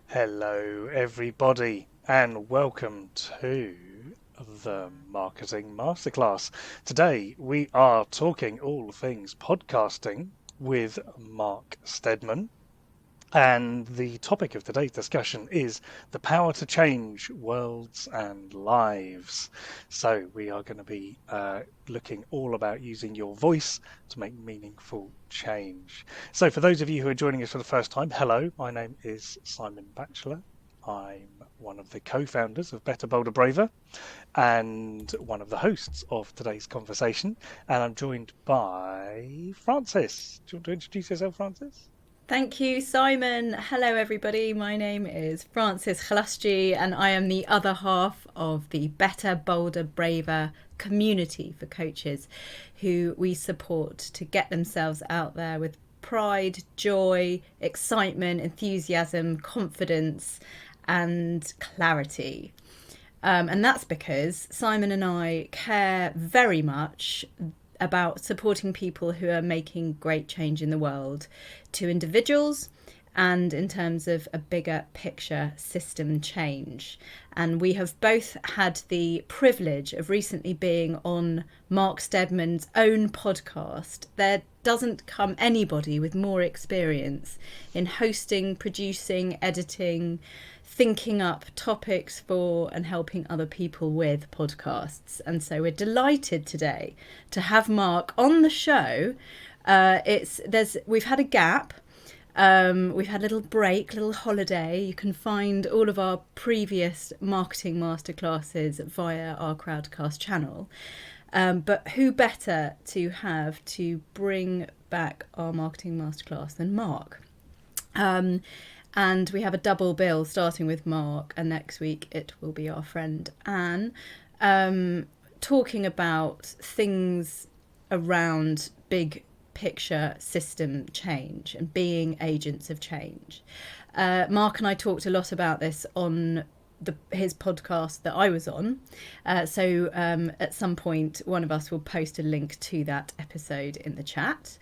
Hello, everybody, and welcome to the Marketing Masterclass. Today, we are talking all things podcasting with Mark Steadman. And the topic of today's discussion is the power to change worlds and lives. So, we are going to be looking all about using your voice to make meaningful change. So, for those of you who are joining us for the first time, hello, my name is Simon Batchelor. I'm one of the co-founders of Better, Bolder, Braver and one of the hosts of today's conversation. And I'm joined by Francis. Do you want to introduce yourself, Francis? Thank you, Simon. Hello, everybody. My name is Francis Chalasji, and I am the other half of the Better, Bolder, Braver community for coaches who we support to get themselves out there with pride, joy, excitement, enthusiasm, confidence, and clarity. And that's because Simon and I care very much about supporting people who are making great change in the world to individuals and in terms of a bigger picture system change. And we have both had the privilege of recently being on Mark Steadman's own podcast. There doesn't come anybody with more experience in hosting, producing, editing, thinking up topics for and helping other people with podcasts. And so we're delighted today to have Mark on the show. We've had a gap. We've had a little break, little holiday. You can find all of our previous marketing masterclasses via our Crowdcast channel. But who better to have to bring back our marketing masterclass than Mark? And we have a double bill starting with Mark, and next week it will be our friend Anne, talking about things around big picture system change and being agents of change. Mark and I talked a lot about this on his podcast that I was on. So at some point, one of us will post a link to that episode in the chat.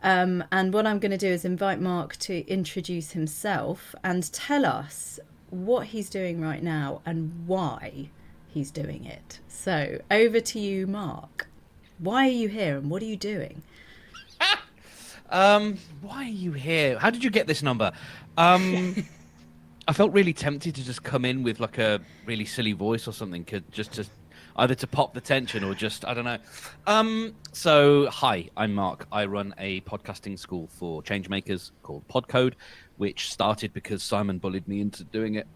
And what I'm going to do is invite Mark to introduce himself and tell us what he's doing right now and why he's doing it. So over to you, Mark. Why are you here and what are you doing? Why are you here? How did you get this number? I felt really tempted to just come in with like a really silly voice or something, just to either to pop the tension or just, I don't know. So, hi, I'm Mark. I run a podcasting school for change makers called Podco, which started because Simon bullied me into doing it.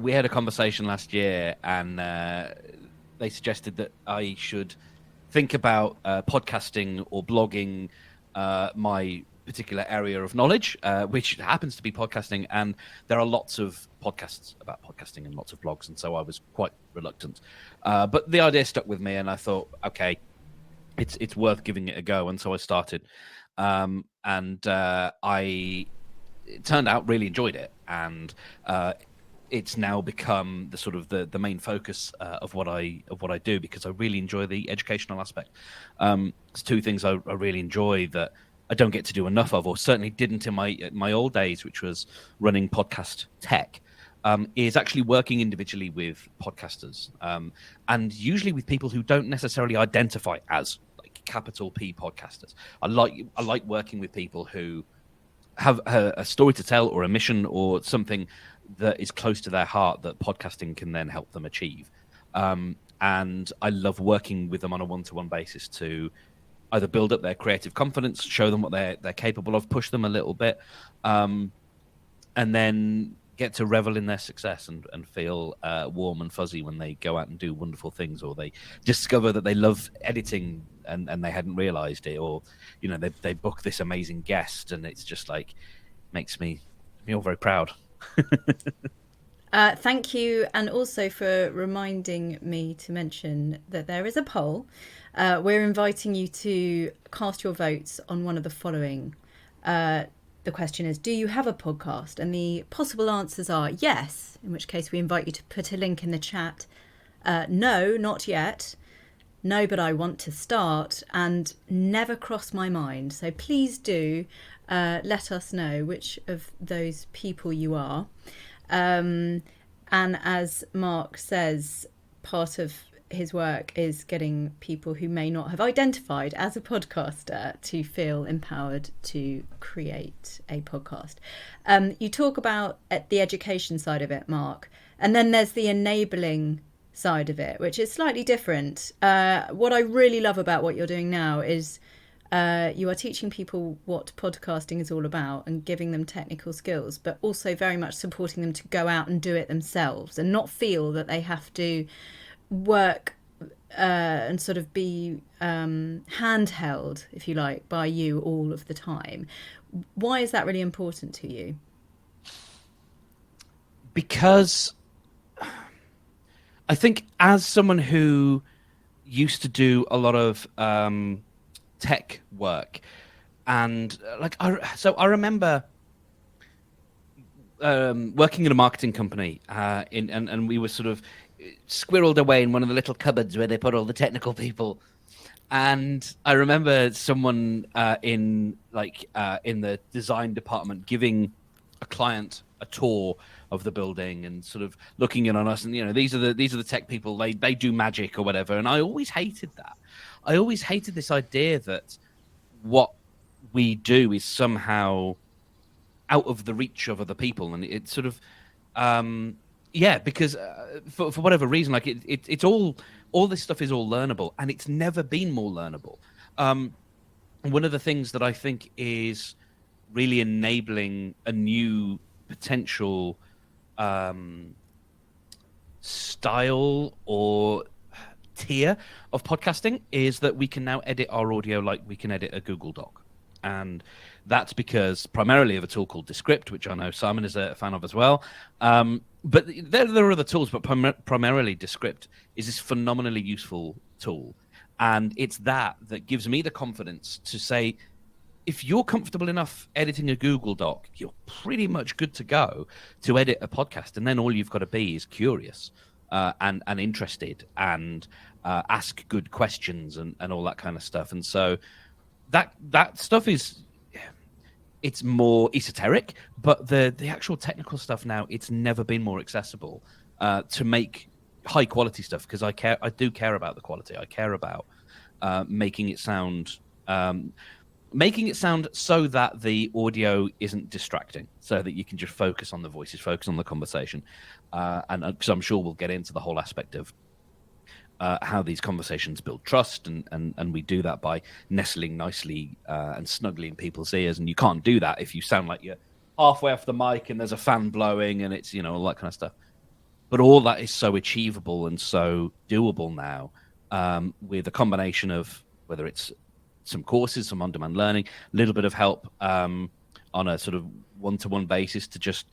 We had a conversation last year and they suggested that I should think about podcasting or blogging my particular area of knowledge, which happens to be podcasting, and there are lots of podcasts about podcasting and lots of blogs, and so I was quite reluctant. But the idea stuck with me, and I thought, okay, it's worth giving it a go, and so I started. It turned out really enjoyed it, and it's now become the sort of the main focus of what I do, because I really enjoy the educational aspect. There's two things I really enjoy that I don't get to do enough of, or certainly didn't in my old days, which was running podcast tech, is actually working individually with podcasters, and usually with people who don't necessarily identify as like capital P podcasters. I like working with people who have a story to tell or a mission or something that is close to their heart that podcasting can then help them achieve. And I love working with them on a one-to-one basis to either build up their creative confidence, show them what they're capable of, push them a little bit, and then get to revel in their success and feel warm and fuzzy when they go out and do wonderful things, or they discover that they love editing and they hadn't realized it, or they book this amazing guest and it's just like makes me all very proud. Thank you, and also for reminding me to mention that there is a poll. We're inviting you to cast your votes on one of the following. The question is, do you have a podcast? And the possible answers are yes, in which case we invite you to put a link in the chat. No, not yet. no, but I want to start, and never crossed my mind. So please do let us know which of those people you are. And as Mark says, part of his work is getting people who may not have identified as a podcaster to feel empowered to create a podcast. You talk about the education side of it, Mark, and then there's the enabling side of it, which is slightly different. What I really love about what you're doing now is you are teaching people what podcasting is all about and giving them technical skills, but also very much supporting them to go out and do it themselves and not feel that they have to work and sort of be handheld, if you like, by you all of the time. Why is that really important to you? Because I think as someone who used to do a lot of tech work, and I remember working in a marketing company, and we were sort of squirreled away in one of the little cupboards where they put all the technical people. And I remember someone in the design department giving a client a tour of the building and sort of looking in on us, and these are the tech people, they do magic or whatever. And I always hated that. I always hated this idea that what we do is somehow out of the reach of other people, and it's sort of because for whatever reason, like it's all this stuff is all learnable, and it's never been more learnable. One of the things that I think is really enabling a new potential style or tier of podcasting is that we can now edit our audio like we can edit a Google Doc. And that's because primarily of a tool called Descript, which I know Simon is a fan of as well. But there are other tools, but primarily Descript is this phenomenally useful tool. And it's that gives me the confidence to say, if you're comfortable enough editing a Google Doc, you're pretty much good to go to edit a podcast. And then all you've got to be is curious and interested and ask good questions and all that kind of stuff. And so that stuff it's more esoteric, but the actual technical stuff now, it's never been more accessible to make high quality stuff, because I do care about the quality. I care about making it sound so that the audio isn't distracting, so that you can just focus on the voices, focus on the conversation. And because I'm sure we'll get into the whole aspect of how these conversations build trust, and we do that by nestling nicely and snugly in people's ears. And you can't do that if you sound like you're halfway off the mic and there's a fan blowing and it's, all that kind of stuff. But all that is so achievable and so doable now with a combination of whether it's some courses, some on-demand learning, a little bit of help on a sort of one-to-one basis to just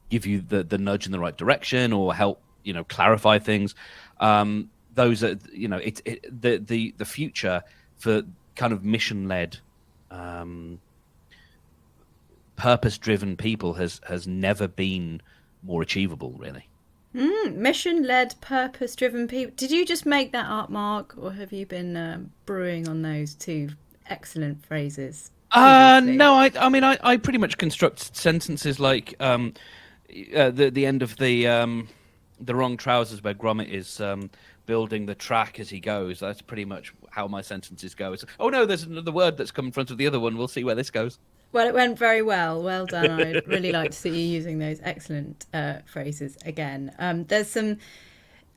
give you the nudge in the right direction or help, clarify things. Those are, the future for kind of mission-led, purpose-driven people has never been more achievable, really. Mission-led, purpose-driven people. Did you just make that up, Mark, or have you been brewing on those two excellent phrases? No, I pretty much construct sentences like the end of the wrong trousers, where Gromit is building the track as he goes. That's pretty much how my sentences go. It's, oh no, there's another word that's come in front of the other one. We'll see where this goes. Well, it went very well. Well done. I'd really like to see you using those excellent phrases again. There's some...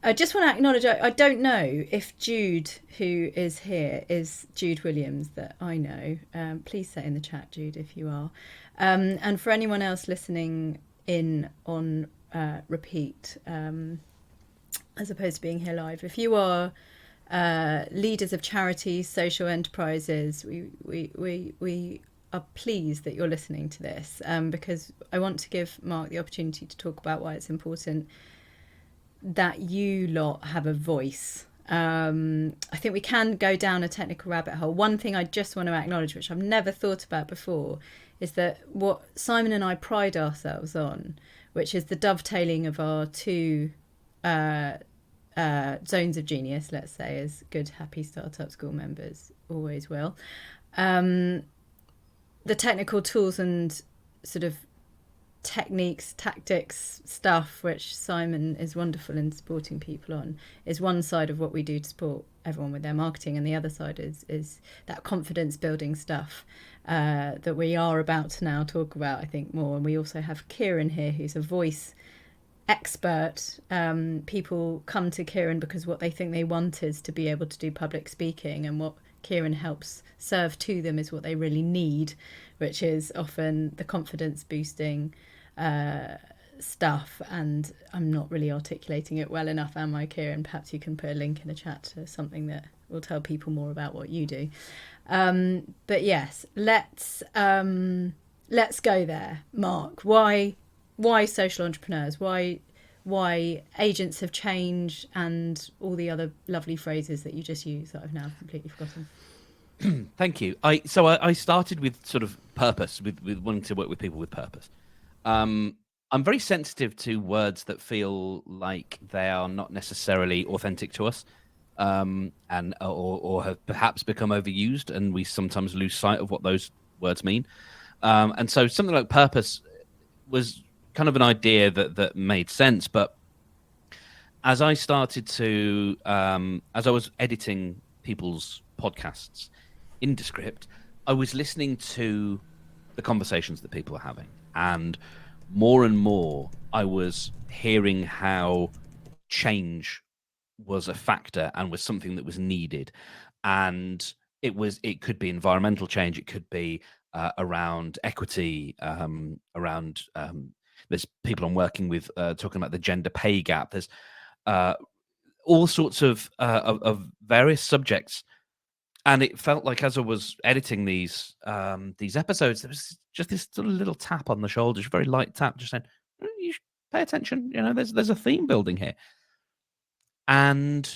I just want to acknowledge, I don't know if Jude, who is here, is Jude Williams, that I know. Please say in the chat, Jude, if you are. And for anyone else listening in on repeat, as opposed to being here live, if you are leaders of charities, social enterprises, we are pleased that you're listening to this, because I want to give Mark the opportunity to talk about why it's important that you lot have a voice. I think we can go down a technical rabbit hole. One thing I just want to acknowledge, which I've never thought about before, is that what Simon and I pride ourselves on, which is the dovetailing of our two zones of genius, let's say, as good, happy startup school members always will. The technical tools and sort of techniques, tactics stuff, which Simon is wonderful in supporting people on, is one side of what we do to support everyone with their marketing, and the other side is that confidence building stuff that we are about to now talk about, I think, more. And we also have Kieran here, who's a voice expert. People come to Kieran because what they think they want is to be able to do public speaking, and what Kieran helps serve to them is what they really need, which is often the confidence boosting stuff. And I'm not really articulating it well enough, am I, Kieran? Perhaps you can put a link in the chat to something that will tell people more about what you do. But yes, let's go there. Mark, why social entrepreneurs? Why agents have changed, and all the other lovely phrases that you just used that I've now completely forgotten. Thank you. I started with sort of purpose, with wanting to work with people with purpose. I'm very sensitive to words that feel like they are not necessarily authentic to us, or have perhaps become overused, and we sometimes lose sight of what those words mean. And so something like purpose was kind of an idea that made sense. But as I started to, as I was editing people's podcasts in Descript, I was listening to the conversations that people were having, and more I was hearing how change was a factor and was something that was needed. And it could be environmental change, it could be around equity, around there's people I'm working with talking about the gender pay gap. There's all sorts of various subjects. And it felt like as I was editing these episodes, there was just this sort of little tap on the shoulder, a very light tap, just saying, "You should pay attention. You know, there's a theme building here." And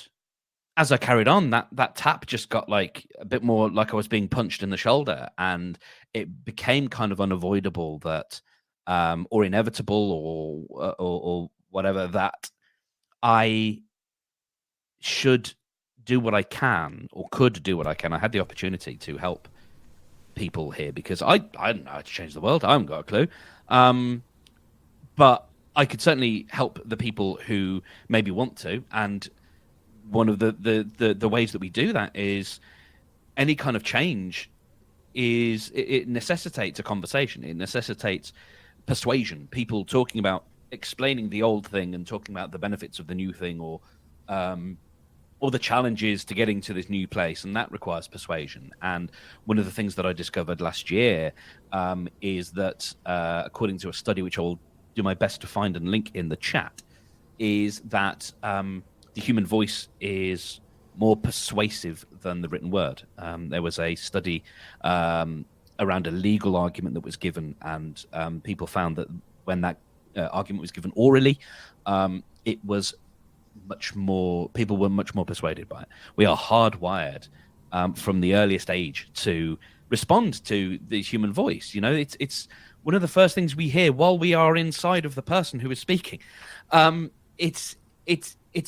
as I carried on, that tap just got like a bit more like I was being punched in the shoulder, and it became kind of unavoidable that, or inevitable, or whatever, that I should do what I can, or could do what I can. I had the opportunity to help people here because I don't know how to change the world. I haven't got a clue. But I could certainly help the people who maybe want to. And one of the ways that we do that is any kind of change it necessitates a conversation. It necessitates persuasion, people talking about explaining the old thing and talking about the benefits of the new thing, or the challenges to getting to this new place, and that requires persuasion. And one of the things that I discovered last year is that, according to a study, which I'll do my best to find and link in the chat, is that the human voice is more persuasive than the written word. There was a study around a legal argument that was given, and people found that when that argument was given orally, it was people were much more persuaded by it. We are hardwired from the earliest age to respond to the human voice. You know, it's one of the first things we hear while we are inside of the person who is speaking. It's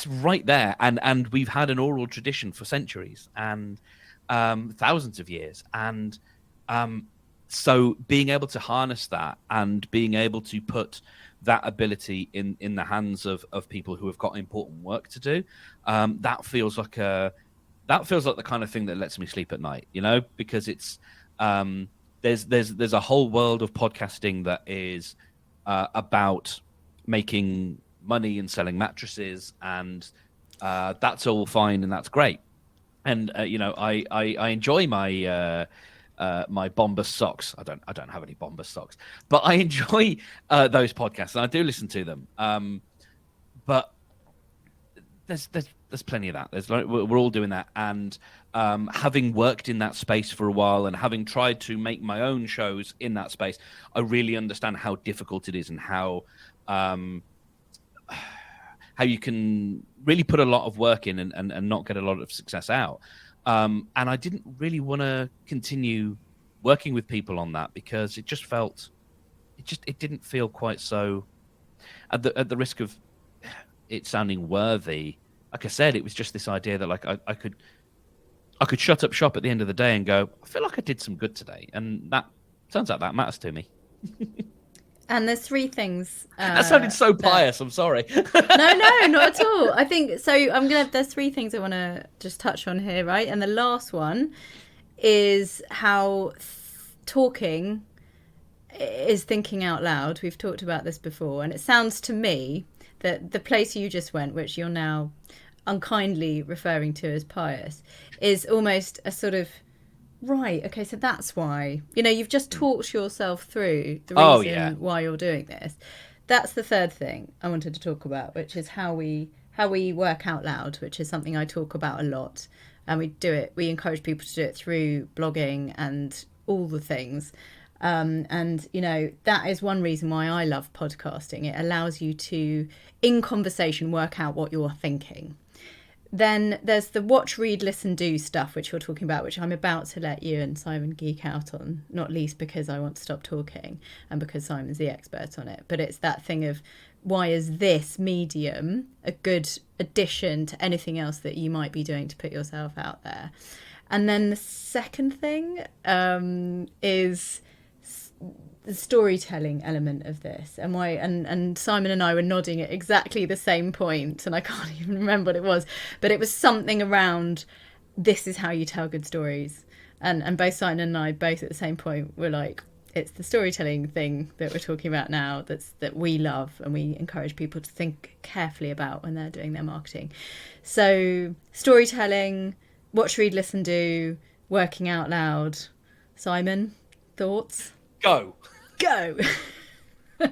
right there, and we've had an oral tradition for centuries and thousands of years, and so being able to harness that and being able to put that ability in the hands of people who have got important work to do, that feels like the kind of thing that lets me sleep at night, you know, because it's there's a whole world of podcasting that is about making money and selling mattresses, and that's all fine and that's great. And you know, I enjoy my my Bombas socks. I don't have any Bombas socks, but I enjoy those podcasts and I do listen to them. But there's plenty of that. We're all doing that, and having worked in that space for a while and having tried to make my own shows in that space, I really understand how difficult it is and how you can really put a lot of work in and not get a lot of success out. And I didn't really want to continue working with people on that because it didn't feel quite so, at the risk of it sounding worthy, like I said, it was just this idea that like I could shut up shop at the end of the day and go, I feel like I did some good today, and that turns out that matters to me. And there's three things. That sounded so pious. I'm sorry. No, not at all. I think so. There's three things I want to just touch on here, right? And the last one is how talking is thinking out loud. We've talked about this before, and it sounds to me that the place you just went, which you're now unkindly referring to as pious, is almost a sort of right. Okay, so that's why you've just talked yourself through the reason why you're doing this. That's the third thing I wanted to talk about, which is how we work out loud, which is something I talk about a lot, and we do it. We encourage people to do it through blogging and all the things. And that is one reason why I love podcasting. It allows you to, in conversation, work out what you're thinking. Then there's the watch, read, listen, do stuff, which you're talking about, which I'm about to let you and Simon geek out on, not least because I want to stop talking and because Simon's the expert on it. But it's that thing of, why is this medium a good addition to anything else that you might be doing to put yourself out there? And then the second thing is the storytelling element of this, and why and Simon and I were nodding at exactly the same point, and I can't even remember what it was, but it was something around, this is how you tell good stories, and both Simon and I both at the same point were like, it's the storytelling thing that we're talking about now that we love and we encourage people to think carefully about when they're doing their marketing. So storytelling, watch, read, listen, do, working out loud. Simon, thoughts? Go. Well,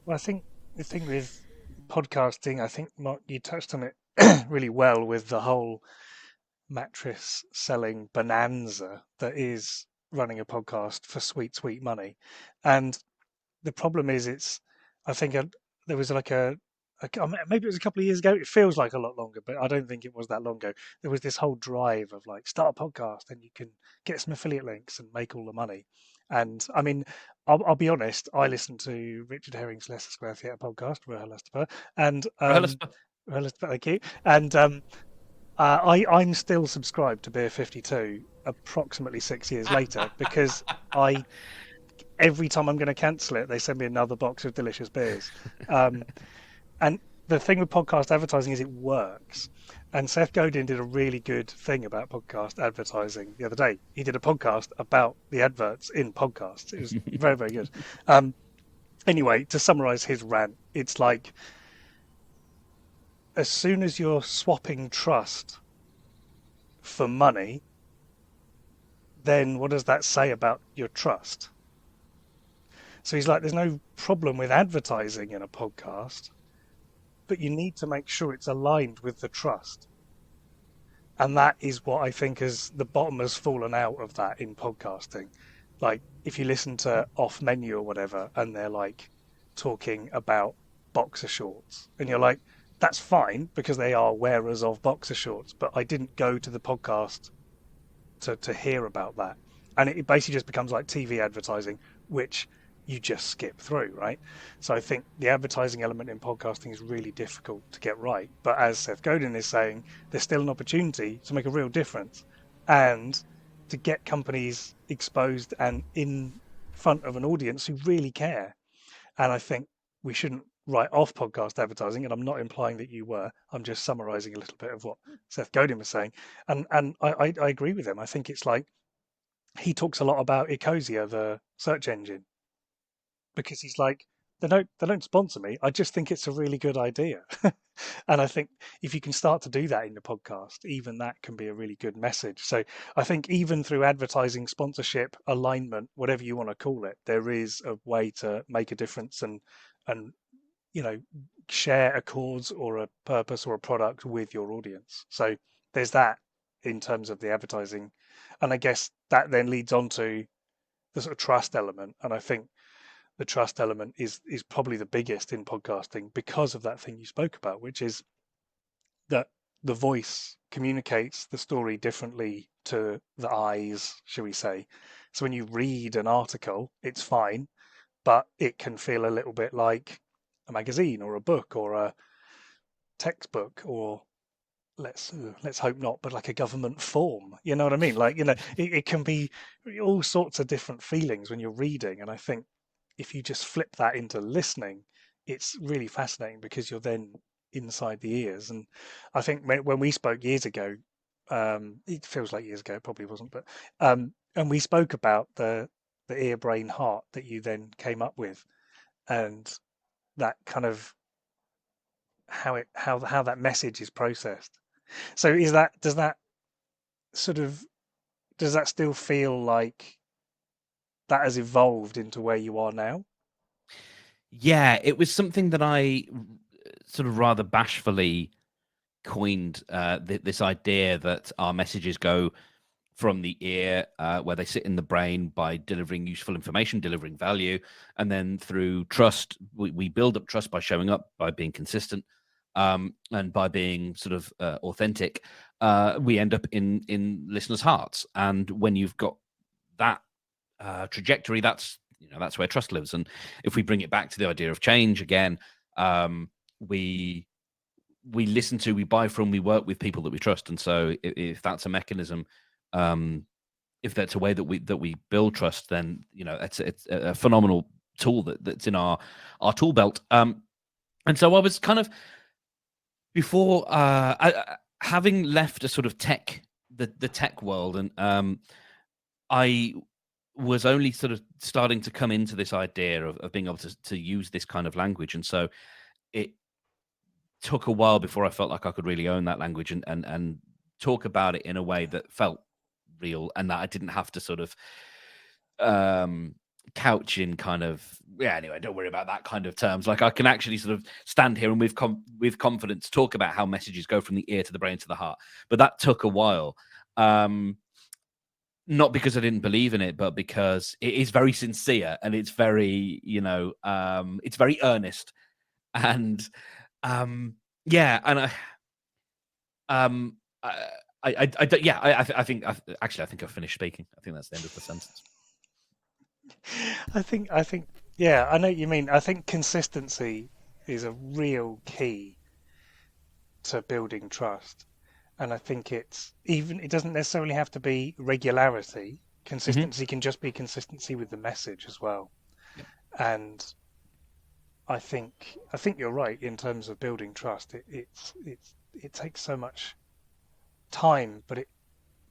I think the thing with podcasting, I think, Mark, you touched on it really well with the whole mattress selling bonanza that is running a podcast for sweet, sweet money. And the problem is, I think there was like maybe it was a couple of years ago. It feels like a lot longer, but I don't think it was that long ago. There was this whole drive of like, start a podcast and you can get some affiliate links and make all the money. And I mean, I'll be honest, I listened to Richard Herring's Leicester Square Theatre podcast, and thank you. And I'm still subscribed to Beer 52 approximately 6 years later because every time I'm going to cancel it, they send me another box of delicious beers. And the thing with podcast advertising is it works. And Seth Godin did a really good thing about podcast advertising the other day. He did a podcast about the adverts in podcasts. It was very, very good. Anyway, to summarize his rant, it's like, as soon as you're swapping trust for money, then what does that say about your trust? So he's like, there's no problem with advertising in a podcast, but you need to make sure it's aligned with the trust. And that is what I think is the bottom has fallen out of that in podcasting. Like, if you listen to Off Menu or whatever, and they're like talking about boxer shorts, and you're like, that's fine because they are wearers of boxer shorts, but I didn't go to the podcast to hear about that. And it basically just becomes like TV advertising, which you just skip through, right? So I think the advertising element in podcasting is really difficult to get right. But as Seth Godin is saying, there's still an opportunity to make a real difference and to get companies exposed and in front of an audience who really care. And I think we shouldn't write off podcast advertising, and I'm not implying that you were. I'm just summarizing a little bit of what Seth Godin was saying. And I agree with him. I think it's like, he talks a lot about Ecosia, the search engine, because he's like, they don't sponsor me. I just think it's a really good idea. And I think if you can start to do that in the podcast, even that can be a really good message. So I think even through advertising, sponsorship, alignment, whatever you want to call it, there is a way to make a difference and share a cause or a purpose or a product with your audience. So there's that in terms of the advertising. And I guess that then leads on to the sort of trust element. And I think the trust element is probably the biggest in podcasting because of that thing you spoke about, which is that the voice communicates the story differently to the eyes, shall we say. So when you read an article, it's fine, but it can feel a little bit like a magazine or a book or textbook, or let's hope not, but like a government form. You know what I mean? Like, it can be all sorts of different feelings when you're reading. And I think if you just flip that into listening, it's really fascinating because you're then inside the ears. And I think when we spoke years ago, it feels like years ago, it probably wasn't, but and we spoke about the ear, brain, heart that you then came up with, and that kind of how that message is processed. So does that still feel like that has evolved into where you are now? Yeah, it was something that I sort of rather bashfully coined, this idea that our messages go from the ear, where they sit in the brain by delivering useful information, delivering value, and then through trust, we build up trust by showing up, by being consistent, and by being sort of authentic. We end up in listeners' hearts, and when you've got that trajectory, that's where trust lives. And if we bring it back to the idea of change again, we listen to, we buy from, we work with people that we trust. And so if that's a mechanism, if that's a way that we build trust, then it's a phenomenal tool that's in our tool belt. And so I was kind of, before having left a sort of the tech world, and I was only sort of starting to come into this idea of being able to use this kind of language. And so it took a while before I felt like I could really own that language and talk about it in a way that felt real, and that I didn't have to sort of couch in kind of, anyway, don't worry about that kind of terms. Like, I can actually sort of stand here and with confidence talk about how messages go from the ear to the brain to the heart. But that took a while. Not because I didn't believe in it, but because it is very sincere, and it's very, it's very earnest. And I think I've finished speaking. I think that's the end of the sentence. I think, yeah, I know what you mean. I think consistency is a real key to building trust. And I think it doesn't necessarily have to be regularity. Consistency can just be consistency with the message as well. Yep. And I think you're right in terms of building trust. It takes so much time, but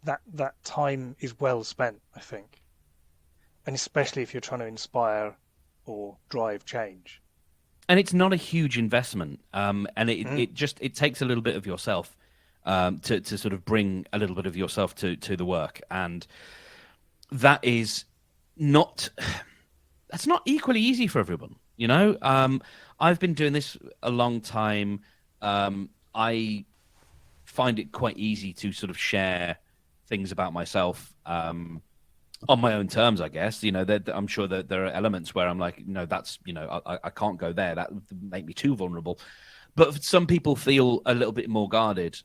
that time is well spent, I think. And especially if you're trying to inspire or drive change. And it's not a huge investment. And it takes a little bit of yourself to sort of bring a little bit of yourself to the work. And that is that's not equally easy for everyone. I've been doing this a long time. I find it quite easy to sort of share things about myself on my own terms, I guess. I'm sure that there are elements where I'm like, no, that's, I can't go there. That would make me too vulnerable. But some people feel a little bit more guarded,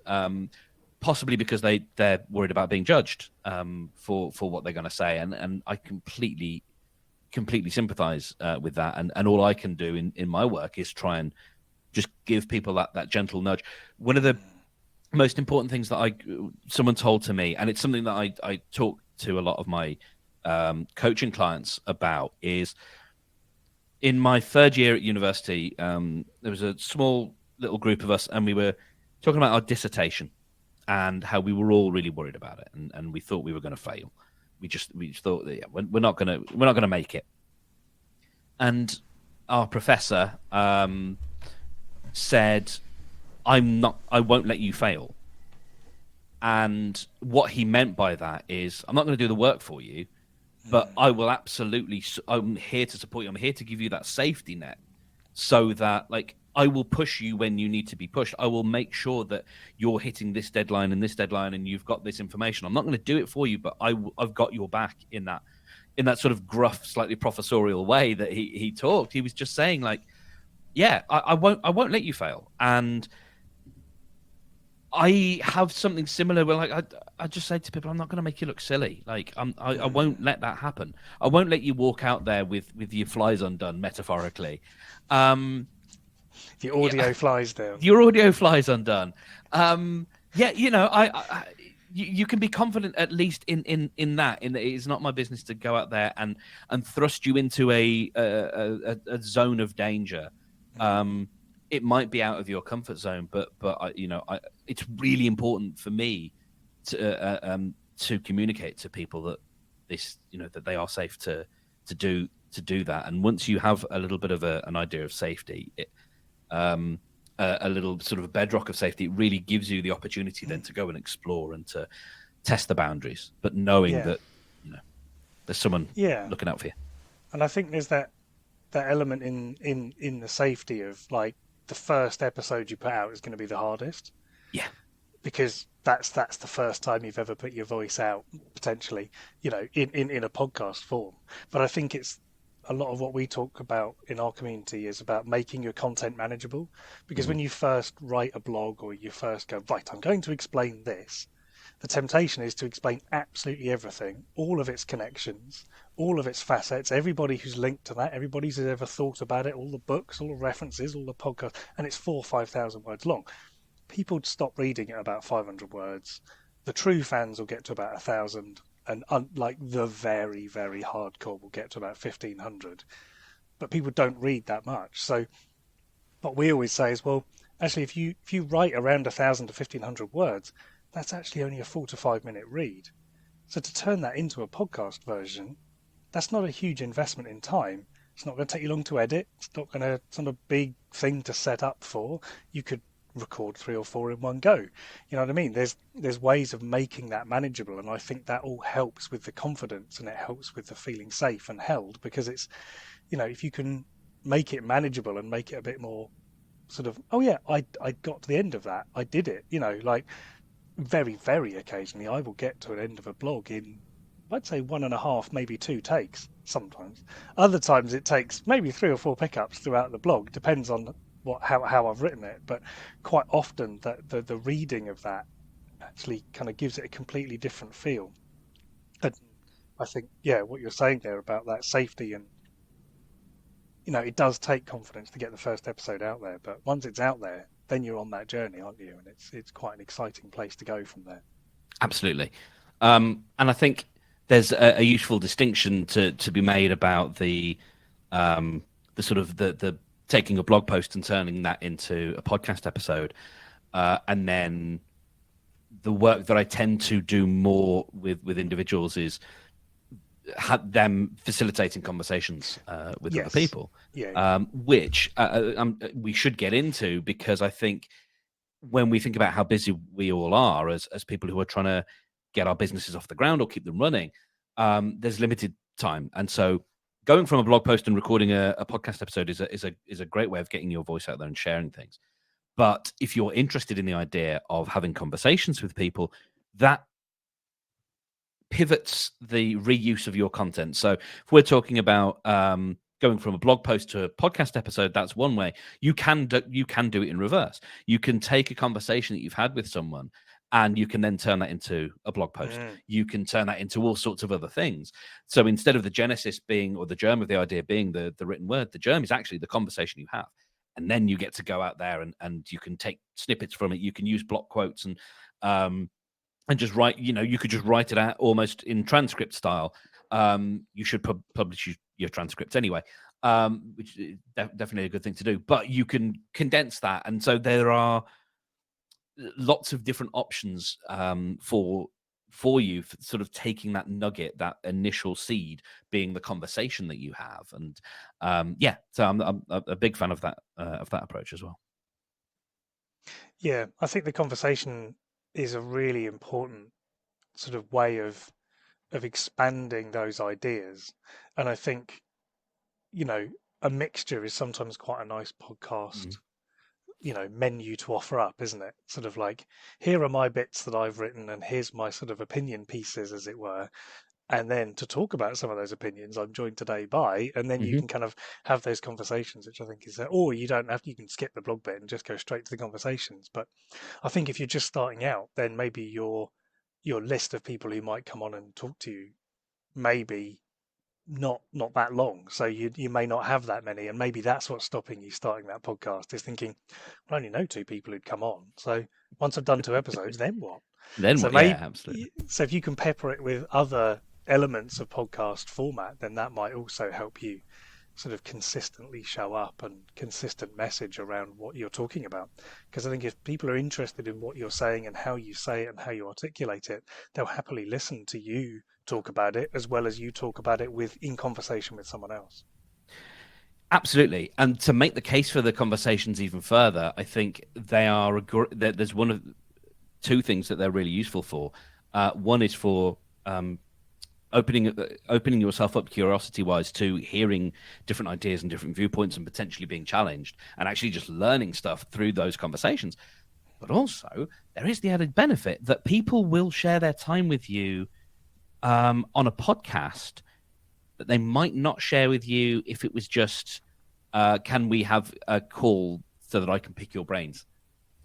possibly because they're worried about being judged for what they're going to say. And I completely sympathize with that. And all I can do in my work is try and just give people that gentle nudge. One of the most important things that someone told to me, and it's something that I talk to a lot of my coaching clients about, is in my third year at university, there was a small little group of us, and we were talking about our dissertation and how we were all really worried about it, and we thought we were going to fail. We just thought that, we're not going to make it. And our professor said, I won't let you fail. And what he meant by that is, I'm not going to do the work for you, but I will absolutely, I'm here to support you. I'm here to give you that safety net, so that, like, I will push you when you need to be pushed. I will make sure that you're hitting this deadline and you've got this information. I'm not going to do it for you, but I've got your back in that sort of gruff, slightly professorial way that he talked. He was just saying, like, yeah, I won't let you fail. And I have something similar where, like, I just say to people, I'm not going to make you look silly. Like, I won't let that happen. I won't let you walk out there with your flies undone, metaphorically. Your audio flies down. Your audio flies undone. Yeah, you can be confident at least in that. In that it's not my business to go out there and thrust you into a zone of danger. It might be out of your comfort zone, but it's really important for me to communicate to people that that they are safe to do that. And once you have a little bit of an idea of safety, a little sort of a bedrock of safety, it really gives you the opportunity then to go and explore and to test the boundaries, but knowing that there's someone looking out for you. And I think there's that element in the safety of like the first episode you put out is going to be the hardest. Yeah. Because that's the first time you've ever put your voice out, potentially, in a podcast form. But I think it's a lot of what we talk about in our community is about making your content manageable. Because when you first write a blog or you first go, right, I'm going to explain this, the temptation is to explain absolutely everything, all of its connections, all of its facets, everybody who's linked to that, everybody who's ever thought about it, all the books, all the references, all the podcasts, and it's 4,000 or 5,000 words long. People stop reading at about 500 words. The true fans will get to about 1,000, and like the very, very hardcore will get to about 1,500. But people don't read that much. So what we always say is, well, actually, if you write around 1,000 to 1,500 words, that's actually only a 4 to 5 minute read. So to turn that into a podcast version, that's not a huge investment in time. It's not going to take you long to edit. It's not a big thing to set up for. You could record 3 or 4 in one go. You know what I mean? There's ways of making that manageable, and I think that all helps with the confidence and it helps with the feeling safe and held, because it's, if you can make it manageable and make it a bit more sort of, oh yeah, I got to the end of that. I did it. Like very, very occasionally I will get to an end of a blog in, I'd say 1.5, maybe 2 takes sometimes. Other times it takes maybe 3 or 4 pickups throughout the blog, depends on how I've written it, but quite often that the reading of that actually kind of gives it a completely different feel. And I think, what you're saying there about that safety, and it does take confidence to get the first episode out there, but once it's out there, then you're on that journey, aren't you? And it's quite an exciting place to go from there. Absolutely. And I think there's a useful distinction to be made about the sort of the taking a blog post and turning that into a podcast episode, and then the work that I tend to do more with individuals is have them facilitating conversations with other people, which we should get into, because I think when we think about how busy we all are as people who are trying to get our businesses off the ground or keep them running, there's limited time, and so going from a blog post and recording a podcast episode is a great way of getting your voice out there and sharing things. But if you're interested in the idea of having conversations with people, that pivots the reuse of your content. So if we're talking about going from a blog post to a podcast episode, that's one way. You can do it in reverse. You can take a conversation that you've had with someone, and you can then turn that into a blog post. You can turn that into all sorts of other things. So instead of the genesis being, or the germ of the idea being the written word, the germ is actually the conversation you have. And then you get to go out there and you can take snippets from it. You can use block quotes and just write, you could just write it out almost in transcript style. You should publish your transcripts anyway, which is definitely a good thing to do. But you can condense that. And so there are lots of different options for you, for sort of taking that nugget, that initial seed being the conversation that you have. And so I'm a big fan of that approach as well. Yeah, I think the conversation is a really important sort of way of expanding those ideas. And I think, a mixture is sometimes quite a nice podcast menu to offer up, isn't it? Sort of like, here are my bits that I've written, and here's my sort of opinion pieces, as it were. And then to talk about some of those opinions, I'm joined today by, and then you can kind of have those conversations, which I think is, or you don't have, you can skip the blog bit and just go straight to the conversations. But I think if you're just starting out, then maybe your list of people who might come on and talk to you maybe not that long, so you may not have that many, and maybe that's what's stopping you starting that podcast, is thinking, I only know 2 people who'd come on, so once I've done 2 episodes, then what? Then So what? Yeah, absolutely. if you can pepper it with other elements of podcast format, then that might also help you sort of consistently show up and consistent message around what you're talking about. Because I think if people are interested in what you're saying and how you say it and how you articulate it, they'll happily listen to you talk about it as well as you talk about it in conversation with someone else. Absolutely. And to make the case for the conversations even further, I think there's one of 2 things that they're really useful for. One is for opening yourself up curiosity-wise to hearing different ideas and different viewpoints and potentially being challenged and actually just learning stuff through those conversations. But also, there is the added benefit that people will share their time with you on a podcast that they might not share with you if it was just, can we have a call so that I can pick your brains?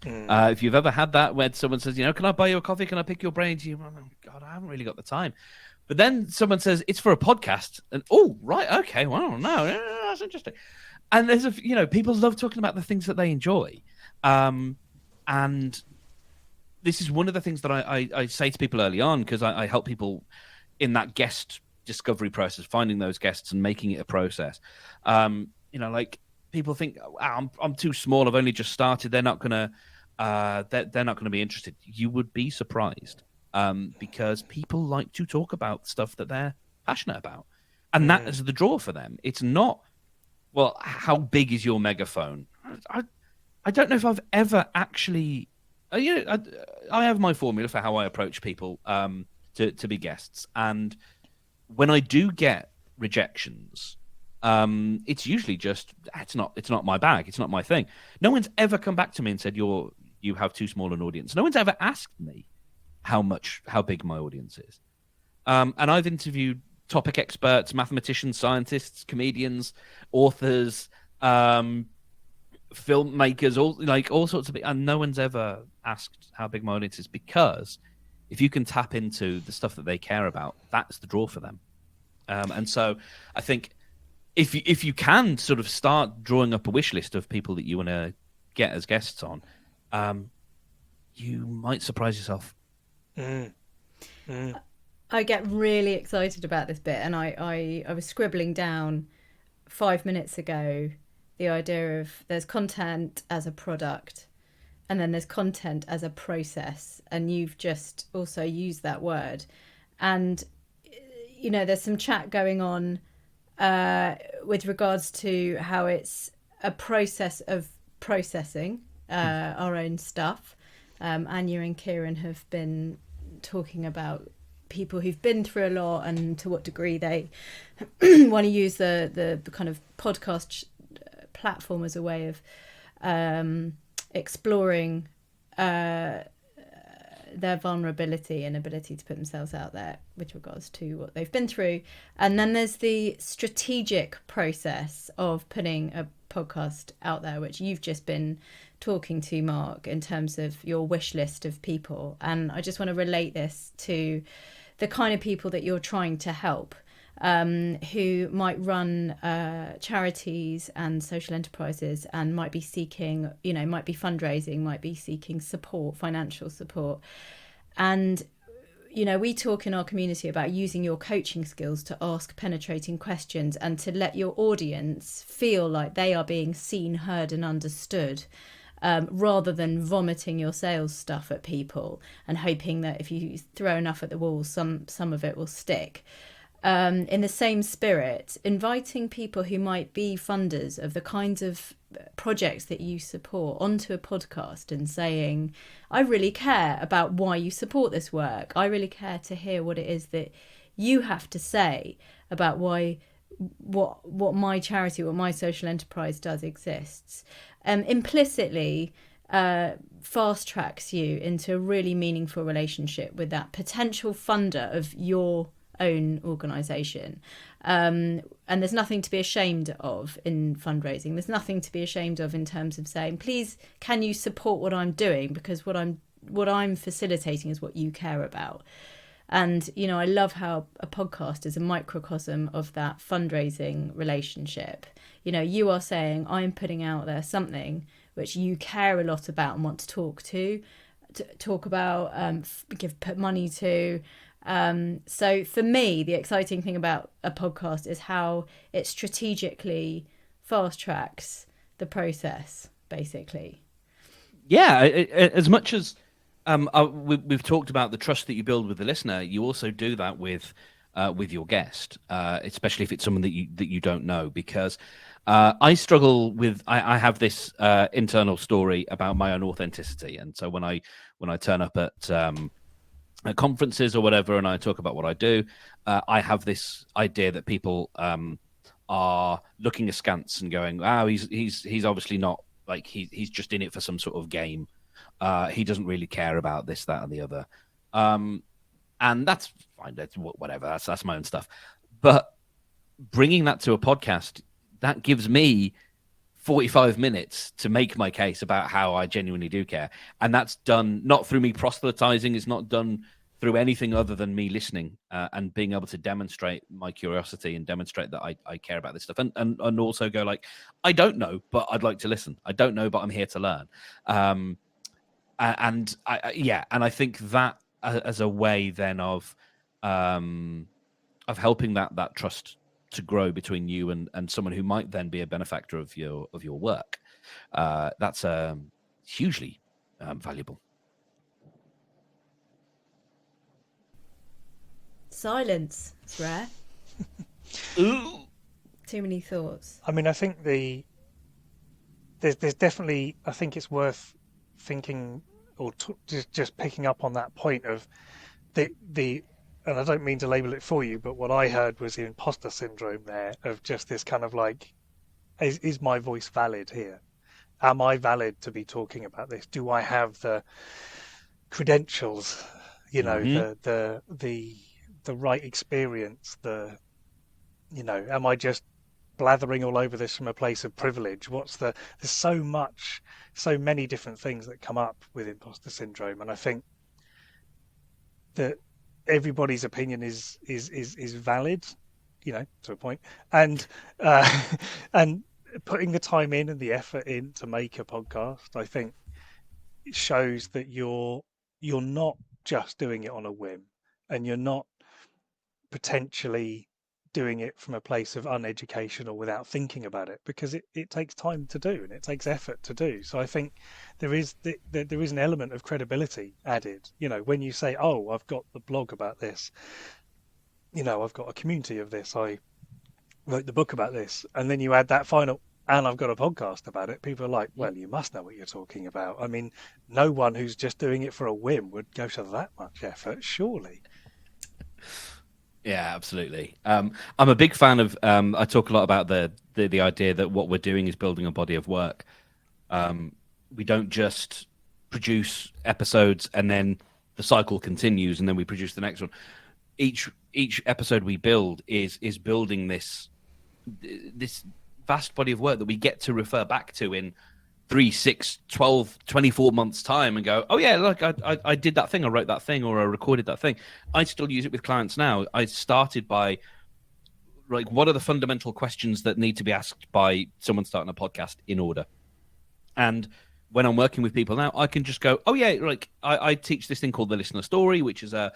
If you've ever had that where someone says, can I buy you a coffee? Can I pick your brains? Oh, God, I haven't really got the time. But then someone says, it's for a podcast. And, oh, right, okay, well, no, that's interesting. And there's people love talking about the things that they enjoy. And this is one of the things that I say to people early on, because I help people in that guest discovery process, finding those guests and making it a process. Like people think, I'm too small. I've only just started. They're not gonna be interested. You would be surprised, because people like to talk about stuff that they're passionate about, and that is the draw for them. It's not, well, how big is your megaphone? I don't know if I've ever actually. I have my formula for how I approach people to be guests, and when I do get rejections, it's usually just it's not my bag, it's not my thing. No one's ever come back to me and said you have too small an audience. No one's ever asked me how big my audience is. And I've interviewed topic experts, mathematicians, scientists, comedians, authors, filmmakers, all sorts of people, and no one's ever asked how big my audience is, because if you can tap into the stuff that they care about, that's the draw for them. And so I think if you can sort of start drawing up a wish list of people that you want to get as guests on, you might surprise yourself. I get really excited about this bit, and I was scribbling down 5 minutes ago the idea of there's content as a product, and then there's content as a process, and you've just also used that word. And there's some chat going on with regards to how it's a process of processing our own stuff. Anya and Kieran have been talking about people who've been through a lot and to what degree they want to use the kind of podcast platform as a way of exploring their vulnerability and ability to put themselves out there with regards to what they've been through. And then there's the strategic process of putting a podcast out there, which you've just been talking to, Mark, in terms of your wish list of people. And I just want to relate this to the kind of people that you're trying to help, who might run charities and social enterprises and might be seeking, might be fundraising, might be seeking support, financial support. And, we talk in our community about using your coaching skills to ask penetrating questions and to let your audience feel like they are being seen, heard and understood, rather than vomiting your sales stuff at people and hoping that if you throw enough at the wall, some of it will stick. In the same spirit, inviting people who might be funders of the kinds of projects that you support onto a podcast and saying, I really care about why you support this work. I really care to hear what it is that you have to say about why what my charity, what my social enterprise does exists. Implicitly fast tracks you into a really meaningful relationship with that potential funder of your own organisation. And there's nothing to be ashamed of in fundraising. There's nothing to be ashamed of in terms of saying, please, can you support what I'm doing? Because what I'm facilitating is what you care about. And, I love how a podcast is a microcosm of that fundraising relationship. You are saying, I'm putting out there something which you care a lot about and want to talk about, put money to. So for me, the exciting thing about a podcast is how it strategically fast tracks the process, basically. Yeah, as much as we've talked about the trust that you build with the listener, you also do that with your guest, especially if it's someone that you don't know. Because I struggle with I have this internal story about my own authenticity, and so when I turn up at conferences or whatever, and I talk about what I do, I have this idea that people are looking askance and going, "Wow, he's obviously not like he's just in it for some sort of game. He doesn't really care about this, that, and the other." And that's fine. That's whatever. That's my own stuff. But bringing that to a podcast, that gives me 45 minutes to make my case about how I genuinely do care. And that's done not through me proselytizing. It's not done through anything other than me listening and being able to demonstrate my curiosity and demonstrate that I care about this stuff. And also go like, I don't know, but I'd like to listen. I don't know, but I'm here to learn. And I think that as a way then of helping that trust to grow between you and someone who might then be a benefactor of your work, that's hugely valuable. Silence. It's rare. Ooh. Too many thoughts. I mean, I think there's definitely, I think it's worth thinking or just picking up on that point of the and I don't mean to label it for you, but what I heard was the imposter syndrome there of just this kind of like, is my voice valid here? Am I valid to be talking about this? Do I have the credentials? The right experience? Am I just blathering all over this from a place of privilege? There's so many different things that come up with imposter syndrome, and I think that everybody's opinion is valid, to a point, and and putting the time in and the effort in to make a podcast, I think it shows that you're not just doing it on a whim, and you're not potentially doing it from a place of uneducational without thinking about it, because it takes time to do and it takes effort to do. So I think there is an element of credibility added, when you say, oh, I've got the blog about this, I've got a community of this, I wrote the book about this, and then you add that final, and I've got a podcast about it, people are like, well, you must know what you're talking about. I mean, no one who's just doing it for a whim would go to that much effort, surely. Yeah, absolutely. I'm a big fan of. I talk a lot about the idea that what we're doing is building a body of work. We don't just produce episodes and then the cycle continues and then we produce the next one. Each episode we build is building this vast body of work that we get to refer back to in 3, 6, 12, 24 months time and go, oh yeah, look, I did that thing, I wrote that thing, or I recorded that thing. I still use it with clients now. I started by like, what are the fundamental questions that need to be asked by someone starting a podcast in order? And when I'm working with people now, I can just go, oh yeah, like I teach this thing called the listener story, which is a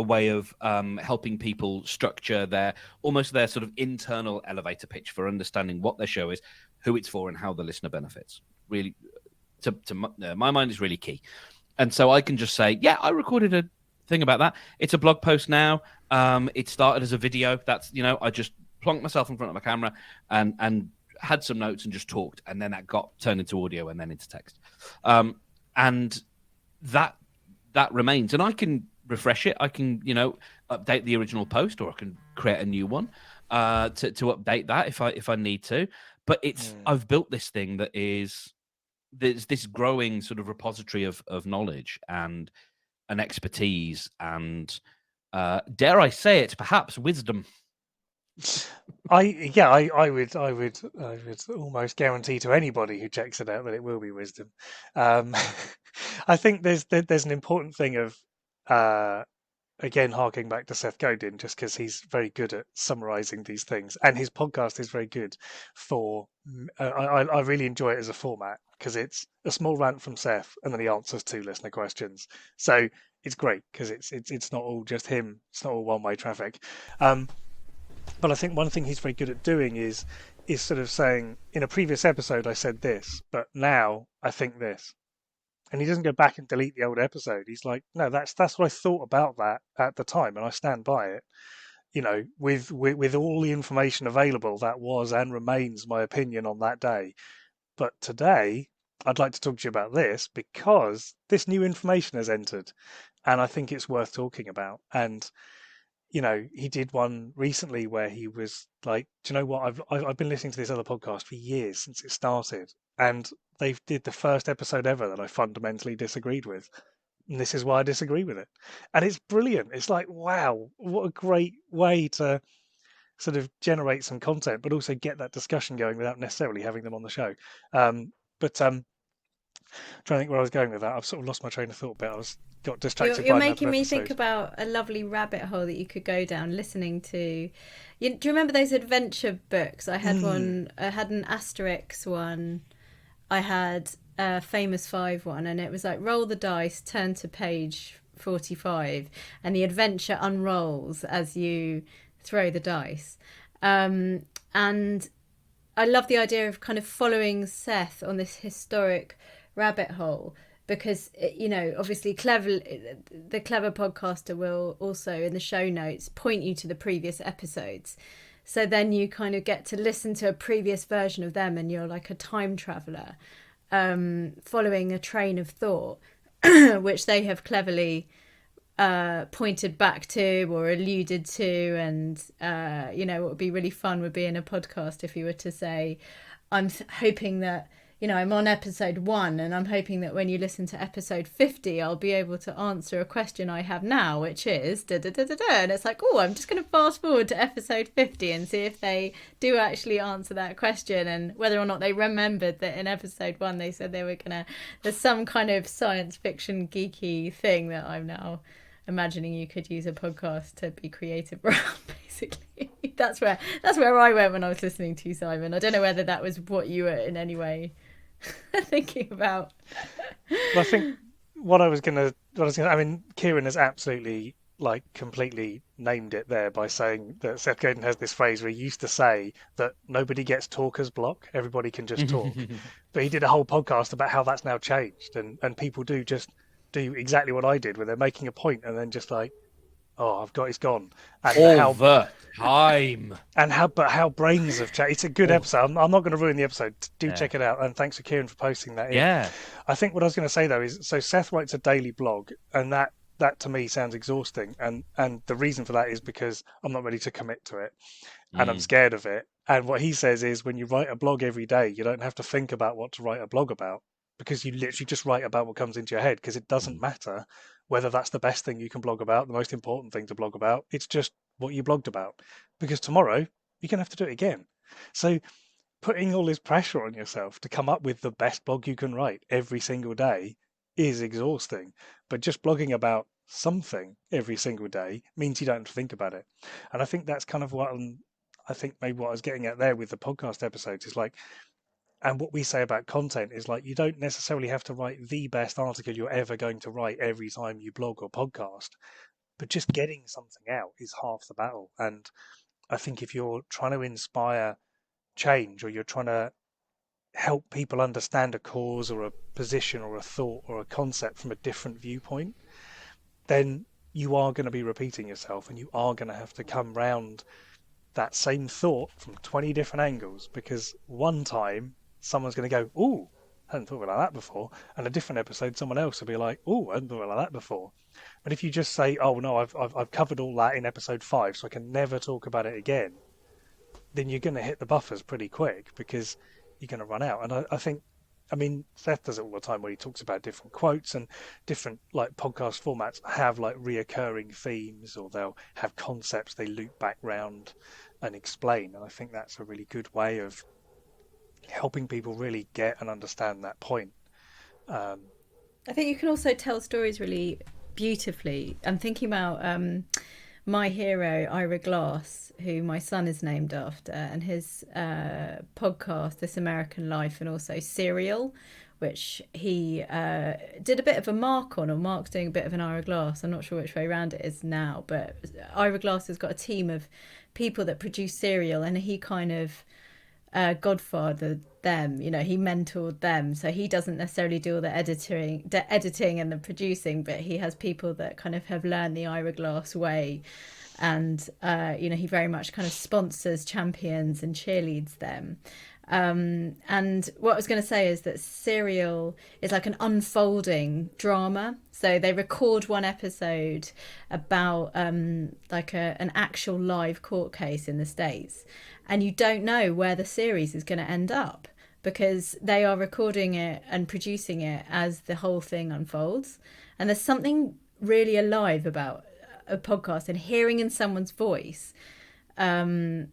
way of helping people structure their sort of internal elevator pitch for understanding what their show is, who it's for, and how the listener benefits. Really, to my mind, is really key. And so I can just say, yeah, I recorded a thing about that. It's a blog post now. It started as a video. That's, I just plonked myself in front of my camera and had some notes and just talked, and then that got turned into audio and then into text. And that remains, and I can refresh it. I can, update the original post, or I can create a new one to update that if I need to. But I've built this thing that is there's this growing sort of repository of knowledge and an expertise and dare I say it, perhaps wisdom. I would almost guarantee to anybody who checks it out that it will be wisdom. I think there's an important thing of again, harking back to Seth Godin, just because he's very good at summarizing these things, and his podcast is very good for. I really enjoy it as a format because it's a small rant from Seth, and then he answers 2 listener questions. So it's great because it's not all just him. It's not all one-way traffic. But I think one thing he's very good at doing is sort of saying, in a previous episode I said this, but now I think this. And he doesn't go back and delete the old episode. He's like, no, that's what I thought about that at the time, and I stand by it. You know, with all the information available, that was and remains my opinion on that day. But today, I'd like to talk to you about this because this new information has entered, and I think it's worth talking about. And you know, he did one recently where he was like, "Do you know what? I've been listening to this other podcast for years since it started, and they did the first episode ever that I fundamentally disagreed with, and this is why I disagree with it." And it's brilliant. It's like, wow, what a great way to sort of generate some content, but also get that discussion going without necessarily having them on the show. But trying to think where I was going with that. I've sort of lost my train of thought, but I got distracted You're by making another me episode. think about a lovely rabbit hole that you could go down listening to. Do you remember those adventure books? I had one. I had an Asterix one. I had a Famous Five one, and it was like roll the dice, turn to page 45, and the adventure unrolls as you throw the dice. And I love the idea of kind of following Seth on this historic rabbit hole, because you know, obviously the clever podcaster will also in the show notes point you to the previous episodes, so then you kind of get to listen to a previous version of them, and you're like a time traveler, following a train of thought which they have cleverly pointed back to or alluded to. And you know, what would be really fun would be in a podcast if you were to say, I'm hoping that, you know, I'm on episode 1, and I'm hoping that when you listen to episode 50, I'll be able to answer a question I have now, which is da da da da da. And it's like, oh, I'm just going to fast forward to episode 50 and see if they do actually answer that question, and whether or not they remembered that in episode 1 they said they were gonna. There's some kind of science fiction geeky thing that I'm now imagining you could use a podcast to be creative around, basically. That's where I went when I was listening to you, Simon. I don't know whether that was what you were in any way thinking about. Well, I think I mean, Kieran has absolutely, like, completely named it there by saying that Seth Godin has this phrase where he used to say that nobody gets talker's block, everybody can just talk. But he did a whole podcast about how that's now changed, and people do just do exactly what I did, where they're making a point and then just like, oh, it's gone. And all the time. And how brains have changed. It's a good episode. I'm not going to ruin the episode. Do check it out. And thanks for Kieran for posting that in. Yeah. I think what I was going to say though is, so Seth writes a daily blog, and that to me sounds exhausting. And the reason for that is because I'm not ready to commit to it, and I'm scared of it. And what he says is, when you write a blog every day, you don't have to think about what to write a blog about, because you literally just write about what comes into your head, because it doesn't matter whether that's the best thing you can blog about, the most important thing to blog about. It's just what you blogged about, because tomorrow you're going to have to do it again. So putting all this pressure on yourself to come up with the best blog you can write every single day is exhausting. But just blogging about something every single day means you don't have to think about it. And I think that's kind of what I think maybe what I was getting at there with the podcast episodes is like, and what we say about content is like, you don't necessarily have to write the best article you're ever going to write every time you blog or podcast, but just getting something out is half the battle. And I think if you're trying to inspire change, or you're trying to help people understand a cause or a position or a thought or a concept from a different viewpoint, then you are going to be repeating yourself, and you are going to have to come round that same thought from 20 different angles, because one time someone's going to go, ooh, I hadn't thought about that before. And a different episode, someone else will be like, ooh, I hadn't thought about that before. But if you just say, oh, no, I've covered all that in episode 5, so I can never talk about it again, then you're going to hit the buffers pretty quick, because you're going to run out. And I think, I mean, Seth does it all the time, where he talks about different quotes, and different like podcast formats have like reoccurring themes, or they'll have concepts they loop back round and explain. And I think that's a really good way of helping people really get and understand that point. I think you can also tell stories really beautifully. I'm thinking about my hero, Ira Glass, who my son is named after, and his podcast, This American Life, and also Serial, which he did a bit of a mark on, or Mark's doing a bit of an Ira Glass. I'm not sure which way around it is now, but Ira Glass has got a team of people that produce Serial, and he kind of godfathered them, he mentored them. So he doesn't necessarily do all the editing and the producing, but he has people that kind of have learned the Ira Glass way. And, he very much kind of sponsors, champions and cheerleads them. And what I was going to say is that Serial is like an unfolding drama. So they record one episode about like an actual live court case in the States. And you don't know where the series is going to end up because they are recording it and producing it as the whole thing unfolds. And there's something really alive about a podcast and hearing in someone's voice, their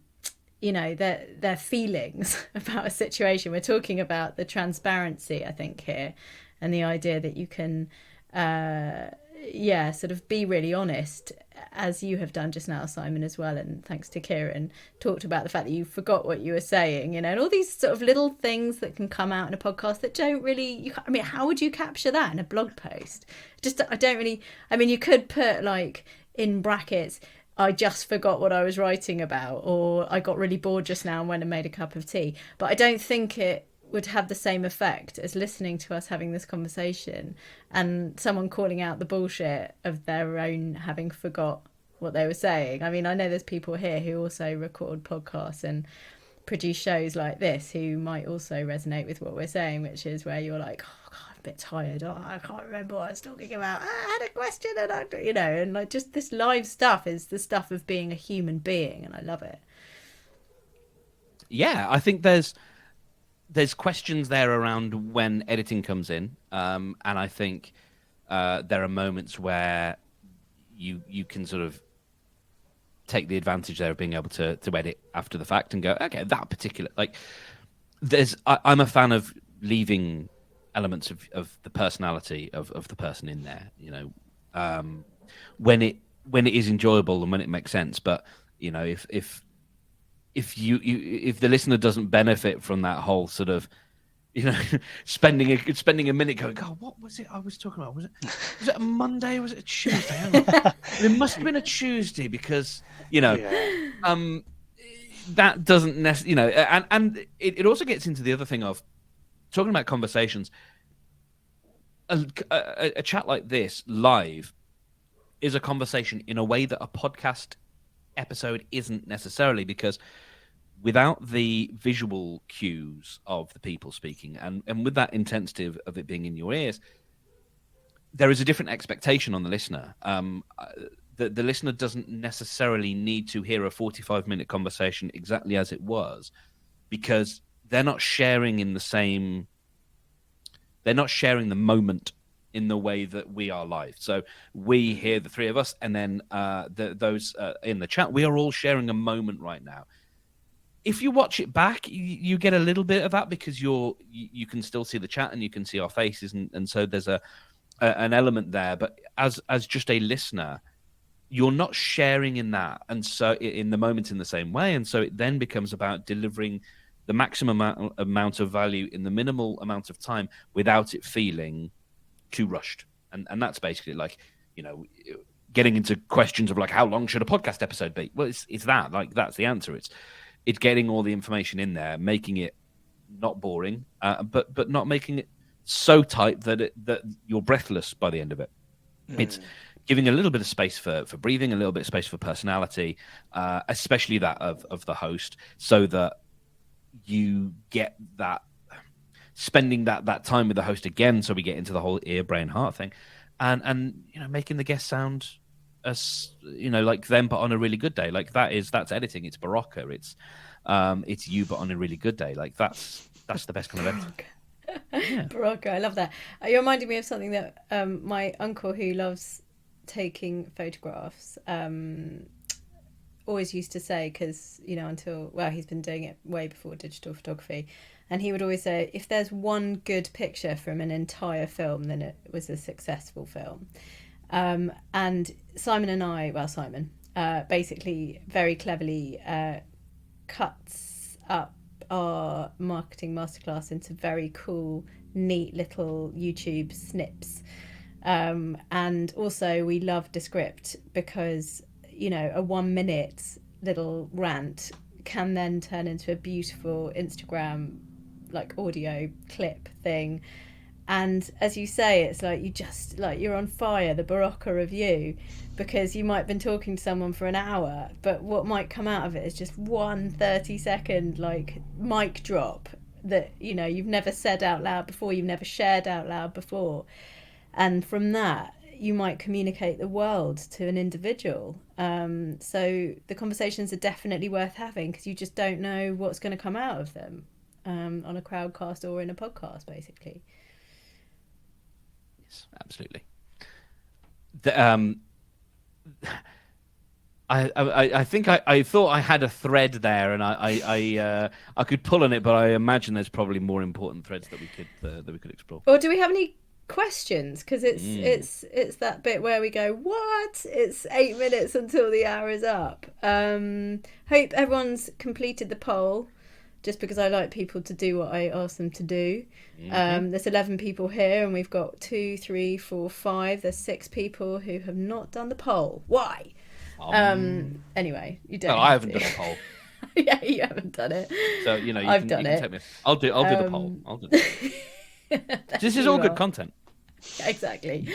feelings about a situation. We're talking about the transparency, I think, here, and the idea that you can, sort of be really honest, as you have done just now, Simon, as well. And thanks to Kieran, talked about the fact that you forgot what you were saying, and all these sort of little things that can come out in a podcast that don't really, how would you capture that in a blog post? You could put like in brackets, I just forgot what I was writing about, or I got really bored just now and went and made a cup of tea. But I don't think it would have the same effect as listening to us having this conversation and someone calling out the bullshit of their own having forgot what they were saying. I know there's people here who also record podcasts and produce shows like this who might also resonate with what we're saying, which is where you're like, oh God, I'm a bit tired. Oh, I can't remember what I was talking about. I had a question and like just this live stuff is the stuff of being a human being, and I love it. Yeah, I think there's questions there around when editing comes in, and I think there are moments where you can sort of take the advantage there of being able to edit after the fact and go, okay, that particular, like, I'm a fan of leaving elements of the personality of the person in there, when it is enjoyable and when it makes sense. But if the listener doesn't benefit from that whole sort of, spending a minute going, God, what was it I was talking about? Was it a Monday? Was it a Tuesday? It must have been a Tuesday because, that doesn't necessarily, and it also gets into the other thing of talking about conversations. A chat like this live is a conversation in a way that a podcast episode isn't necessarily, because without the visual cues of the people speaking and with that intensity of it being in your ears, there is a different expectation on the listener. The listener doesn't necessarily need to hear a 45-minute conversation exactly as it was, because they're not sharing the moment in the way that we are live. So we hear the three of us, and then those in the chat, we are all sharing a moment right now. If you watch it back, you get a little bit of that because you can still see the chat and you can see our faces, and so there's an element there. But as just a listener, you're not sharing in that, and so in the moment in the same way, and so it then becomes about delivering the maximum amount of value in the minimal amount of time without it feeling too rushed. And that's basically like, getting into questions of like, how long should a podcast episode be? Well, it's that, like, that's the answer. It's getting all the information in there, making it not boring, but not making it so tight that you're breathless by the end of it. It's giving a little bit of space for breathing, a little bit of space for personality, especially that of the host, so that you get that spending that time with the host again. So we get into the whole ear, brain, heart thing, and making the guest sound as like them, but on a really good day. Like that's editing. It's Barocca. It's you, but on a really good day. Like that's the best kind of editing. Yeah. Barocca, I love that. You're reminding me of something that my uncle, who loves taking photographs, always used to say, because he's been doing it way before digital photography, and he would always say, if there's one good picture from an entire film, then it was a successful film. And Simon basically very cleverly cuts up our marketing masterclass into very cool, neat little YouTube snips. And also we love Descript because, a 1 minute little rant can then turn into a beautiful Instagram like audio clip thing. And as you say, it's like you're on fire, the Barocca of you, because you might have been talking to someone for an hour, but what might come out of it is just 1 30-second like mic drop that you've never said out loud before, you've never shared out loud before, and from that you might communicate the world to an individual. So the conversations are definitely worth having because you just don't know what's going to come out of them on a crowdcast or in a podcast, basically. Yes, absolutely. I think I thought I had a thread there, and I could pull on it, but I imagine there's probably more important threads that we could explore. Or do we have any questions? Because it's that bit where we go, what? It's 8 minutes until the hour is up. Hope everyone's completed the poll, just because I like people to do what I ask them to do. There's 11 people here, and we've got 2, 3, 4, 5. There's 6 people who have not done the poll. Why? Anyway, you don't. No, I haven't done a poll. Yeah, you haven't done it. So I've done it. Take me. I'll do the poll. I'll do it. This is all good content. Exactly.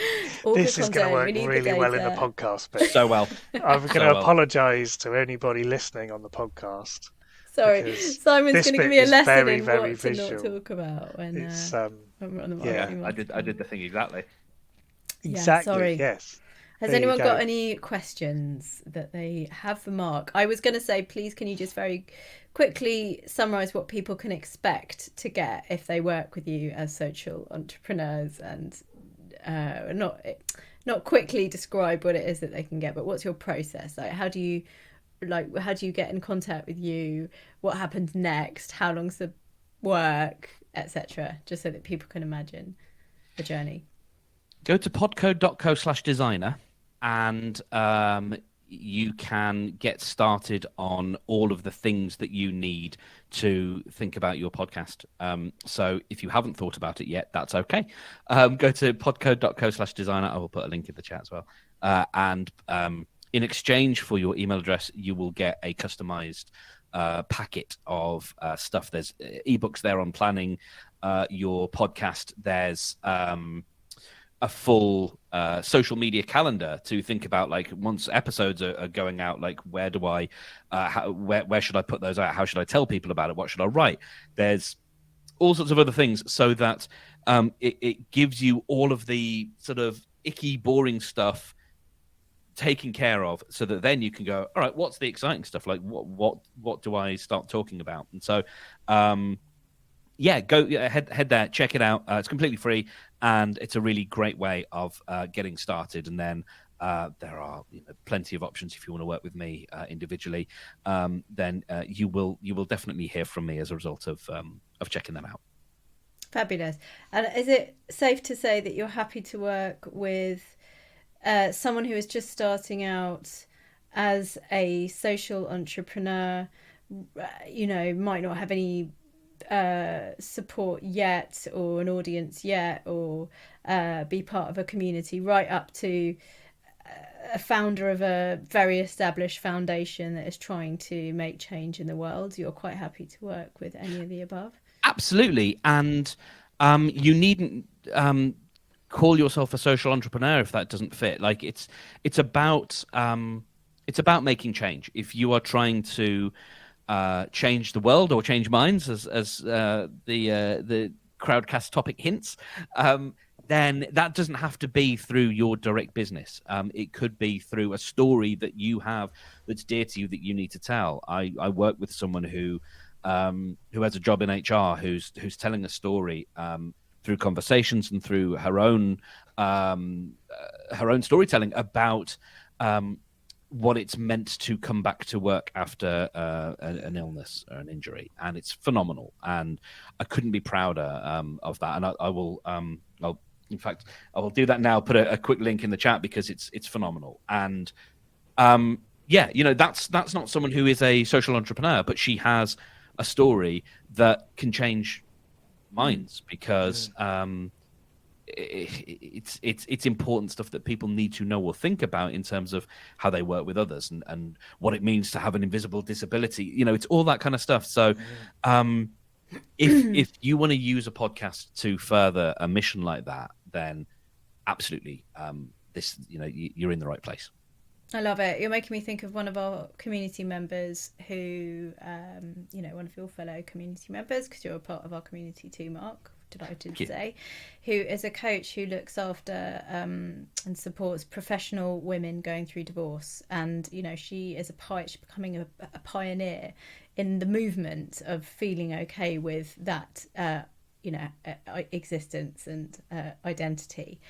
This is going to work really well in the podcast bit. So well. I'm going to apologise to anybody listening on the podcast. Sorry, Simon's going to give me a lesson in what to not talk about when we're on the marketing. Yeah, I did the thing exactly. Exactly. Sorry. Yes. Has anyone got any questions that they have for Mark? I was going to say, please, can you just very quickly summarise what people can expect to get if they work with you as social entrepreneurs, and not quickly describe what it is that they can get, but what's your process? Like, how do you get in contact with you? What happens next? How long's the work, etc.? Just so that people can imagine the journey. Go to podco.co/designer, and you can get started on all of the things that you need to think about your podcast. So if you haven't thought about it yet, that's okay. Go to podco.co/designer. I will put a link in the chat as well. And in exchange for your email address, you will get a customized packet of stuff. There's ebooks there on planning your podcast. There's a full social media calendar to think about, like once episodes are going out, like where do I where should I put those out, how should I tell people about it, what should I write. There's all sorts of other things, so that it gives you all of the sort of icky boring stuff taken care of, so that then you can go, all right, what's the exciting stuff, like what do I start talking about. And so head there, check it out. It's completely free, and it's a really great way of getting started. And then there are plenty of options if you want to work with me individually. Then you will definitely hear from me as a result of checking them out. Fabulous. And is it safe to say that you're happy to work with someone who is just starting out as a social entrepreneur? Might not have any support yet, or an audience yet, or be part of a community, right up to a founder of a very established foundation that is trying to make change in the world. You're quite happy to work with any of the above? Absolutely. And you needn't call yourself a social entrepreneur if that doesn't fit. Like it's about making change. If you are trying to change the world or change minds, as the crowdcast topic hints, then that doesn't have to be through your direct business. It could be through a story that you have that's dear to you that you need to tell. I work with someone who has a job in HR, who's telling a story through conversations and through her own storytelling about what it's meant to come back to work after an illness or an injury, and it's phenomenal. And I couldn't be prouder of that. And I'll In fact, I will do that now. Put a quick link in the chat because it's phenomenal. And yeah, that's not someone who is a social entrepreneur, but she has a story that can change minds because it's important stuff that people need to know or think about in terms of how they work with others and what it means to have an invisible disability. It's all that kind of stuff. So if you want to use a podcast to further a mission like that, then absolutely, you're in the right place. I love it. You're making me think of one of our community members who, one of your fellow community members, because you're a part of our community too, Mark, delighted to say, who is a coach who looks after and supports professional women going through divorce. And, she is she's becoming a pioneer in the movement of feeling okay with that, existence and identity.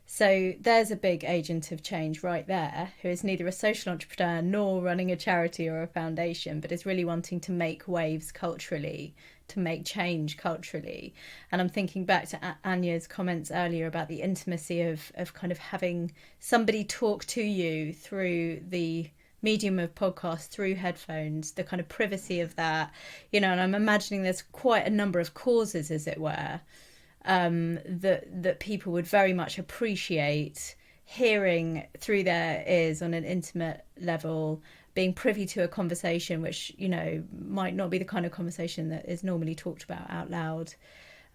So there's a big agent of change right there, who is neither a social entrepreneur nor running a charity or a foundation, but is really wanting to make waves culturally, to make change culturally. And I'm thinking back to Anya's comments earlier about the intimacy of kind of having somebody talk to you through the medium of podcast, through headphones, the kind of privacy of that, and I'm imagining there's quite a number of causes, as it were, that people would very much appreciate hearing through their ears on an intimate level, being privy to a conversation which might not be the kind of conversation that is normally talked about out loud.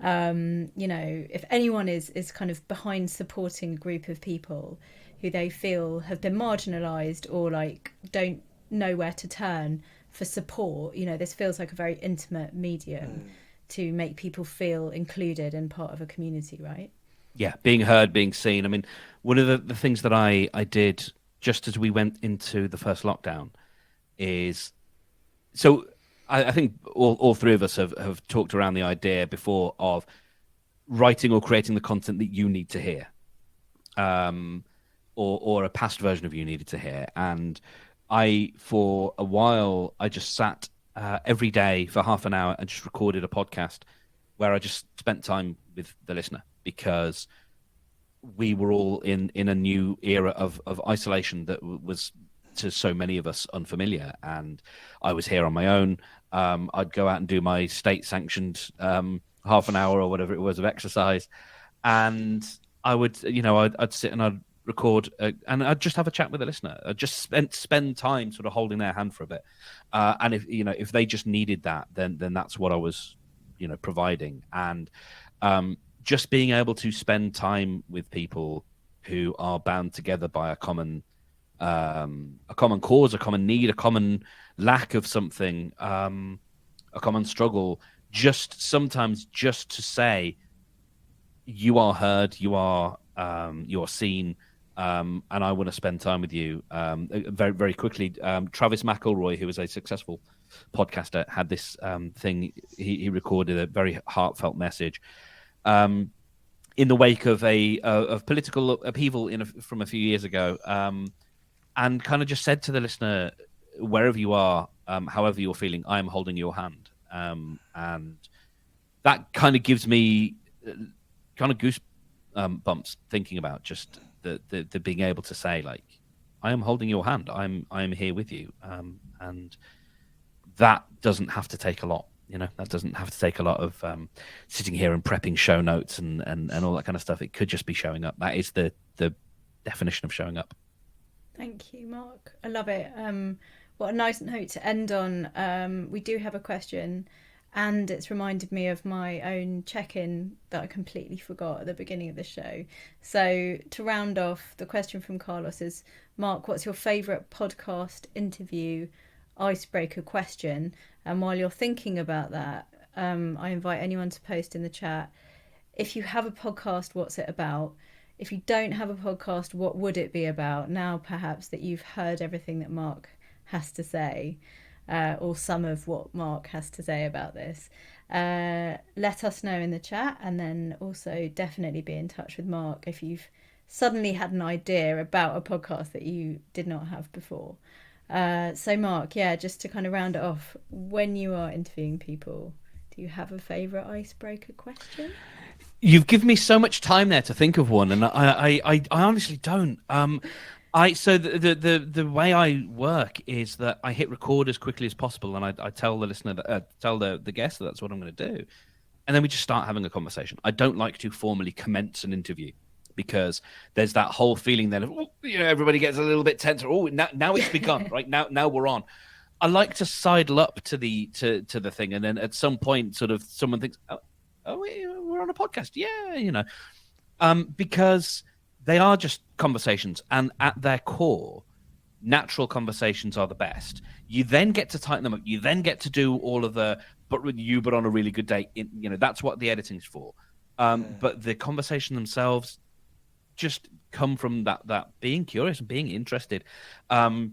If anyone is kind of behind supporting a group of people who they feel have been marginalised or don't know where to turn for support, this feels like a very intimate medium to make people feel included and part of a community, right? Yeah, being heard, being seen. I mean, one of the things that I did just as we went into the first lockdown is, so I think all three of us have talked around the idea before of writing or creating the content that you need to hear, or a past version of you needed to hear. And for a while, I just sat every day for half an hour and just recorded a podcast where I just spent time with the listener, because we were all in a new era of isolation that was to so many of us unfamiliar. And I was here on my own. I'd go out and do my state sanctioned half an hour or whatever it was of exercise. And I would, I'd sit and I'd record and I'd just have a chat with the listener. I'd just spend time sort of holding their hand for a bit. And if they just needed that, then that's what I was, providing. And just being able to spend time with people who are bound together by a common cause, a common need, a common lack of something, a common struggle, sometimes just to say, you are heard, you are seen, and I want to spend time with you. Very, very quickly, Travis McElroy, who is a successful podcaster, had this thing. He recorded a very heartfelt message in the wake of of political upheaval from a few years ago, and kind of just said to the listener, wherever you are, however you're feeling, I am holding your hand. And that kind of gives me kind of goose bumps thinking about just the being able to say, like, I am holding your hand. I'm here with you. And that doesn't have to take a lot. That doesn't have to take a lot of sitting here and prepping show notes and all that kind of stuff. It could just be showing up. That is the definition of showing up. Thank you, Mark. I love it. What a nice note to end on. We do have a question, and it's reminded me of my own check-in that I completely forgot at the beginning of the show. So to round off, the question from Carlos is, Mark, what's your favourite podcast interview icebreaker question? And while you're thinking about that, I invite anyone to post in the chat, if you have a podcast, what's it about? If you don't have a podcast, what would it be about? Now, perhaps that you've heard everything that Mark has to say, or some of what Mark has to say about this, let us know in the chat, and then also definitely be in touch with Mark if you've suddenly had an idea about a podcast that you did not have before. So Mark, just to kind of round it off, when you are interviewing people, do you have a favourite icebreaker question? You've given me so much time there to think of one, and I honestly don't. So the way I work is that I hit record as quickly as possible, and I tell the listener tell the guest that that's what I'm going to do, and then we just start having a conversation. I don't like to formally commence an interview because there's that whole feeling then of everybody gets a little bit tense. Oh, now it's begun, right? Now we're on. I like to sidle up to the thing, and then at some point, sort of someone thinks, oh, we're on a podcast, yeah, because they are just conversations, and at their core, natural conversations are the best. You then get to tighten them up. You then get to do all of the but on a really good day. That's what the editing's for. But the conversation themselves just come from that being curious and being interested. I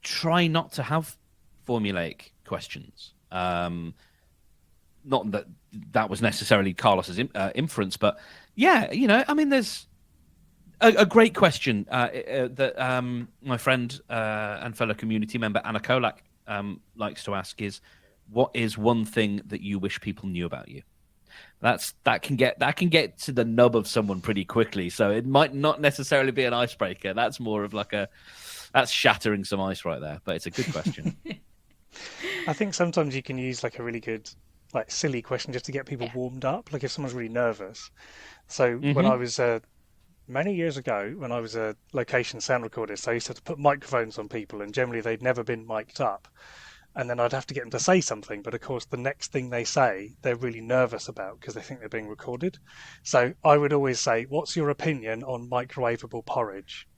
try not to have formulaic questions. Not that was necessarily Carlos's inference, but yeah, there's a great question that my friend and fellow community member Anna Kolak likes to ask is, what is one thing that you wish people knew about you? That can get to the nub of someone pretty quickly. So it might not necessarily be an icebreaker. That's more of that's shattering some ice right there. But it's a good question. I think sometimes you can use like a really good, like silly question just to get people warmed up. Like if someone's really nervous. So when I was many years ago, when I was a location sound recordist, I used to have to put microphones on people, and generally they'd never been mic'd up. And then I'd have to get them to say something. But of course, the next thing they say, they're really nervous about because they think they're being recorded. So I would always say, what's your opinion on microwavable porridge?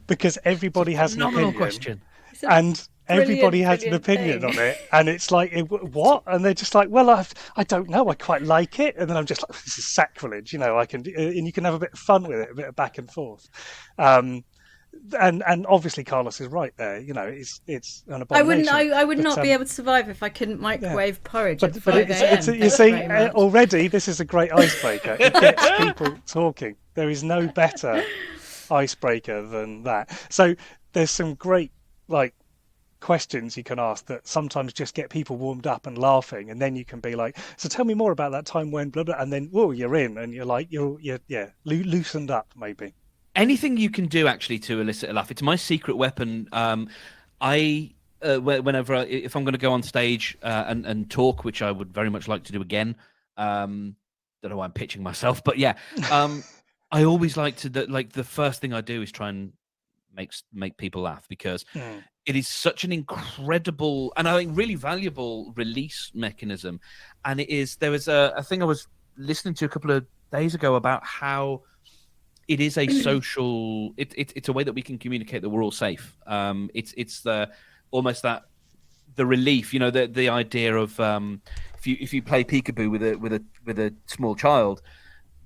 Because everybody has an opinion. Question. And everybody has an opinion on it. And it's like, what? And they're just like, well, I don't know. I quite like it. And then I'm just like, this is sacrilege. I can, and you can have a bit of fun with it, a bit of back and forth. And obviously Carlos is right there. It's an abomination. I would not be able to survive if I couldn't microwave porridge. But you see, already this is a great icebreaker. It gets people talking. There is no better icebreaker than that. So there's some great questions you can ask that sometimes just get people warmed up and laughing, and then you can be like, so tell me more about that time when blah blah, and then you're in, and you're like you're loosened up maybe. Anything you can do actually to elicit a laugh. It's my secret weapon. Whenever if I'm going to go on stage and talk, which I would very much like to do again. Don't know why I'm pitching myself, but yeah, I always like to the first thing I do is try and make people laugh, because it is such an incredible and I think really valuable release mechanism. And there was a thing I was listening to a couple of days ago about how it is a social. It's a way that we can communicate that we're all safe. It's almost the relief. The idea of if you play peekaboo with a small child,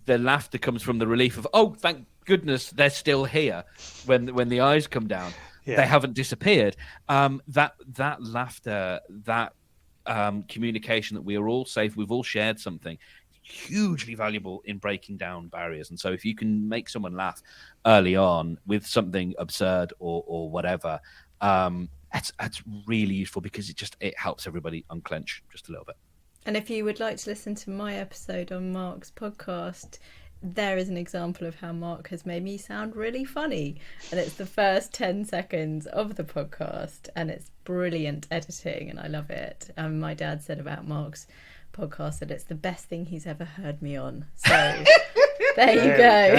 the laughter comes from the relief of, oh, thank goodness they're still here. When the eyes come down, they haven't disappeared. That laughter, that communication that we are all safe, we've all shared something. Hugely valuable in breaking down barriers. And so if you can make someone laugh early on with something absurd or whatever, that's really useful, because it helps everybody unclench just a little bit. And if you would like to listen to my episode on Mark's podcast, there is an example of how Mark has made me sound really funny, and it's the first 10 seconds of the podcast, and it's brilliant editing and I love it. My dad said about Mark's podcast that it's the best thing he's ever heard me on, so there you go.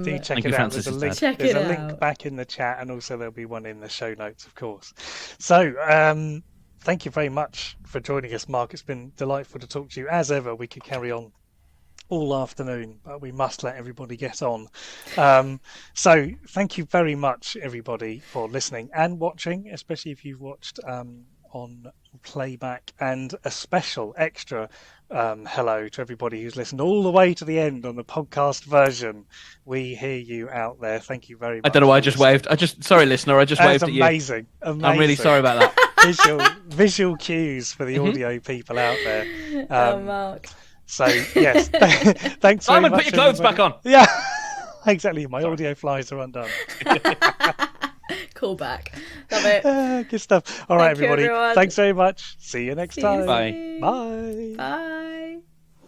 Do check it out. There's a link, link back in the chat, and also there'll be one in the show notes, of course. So thank you very much for joining us, Mark. It's been delightful to talk to you. As ever, we could carry on all afternoon, but we must let everybody get on. So thank you very much, everybody, for listening and watching, especially if you've watched on playback, and a special extra hello to everybody who's listened all the way to the end on the podcast version. We hear you out there. Thank you very much. I don't know why I just waved. Sorry, listener, I just waved at you. Amazing. I'm really sorry about that. Visual cues for the audio people out there. Mark. So yes, thanks very Simon, much. put your clothes back on. Yeah, exactly. My audio flies are undone. Callback. Love it. Good stuff. All right, Thank you, everybody. everyone. Thanks very much. See you next See you time. Bye. soon. Bye. Bye.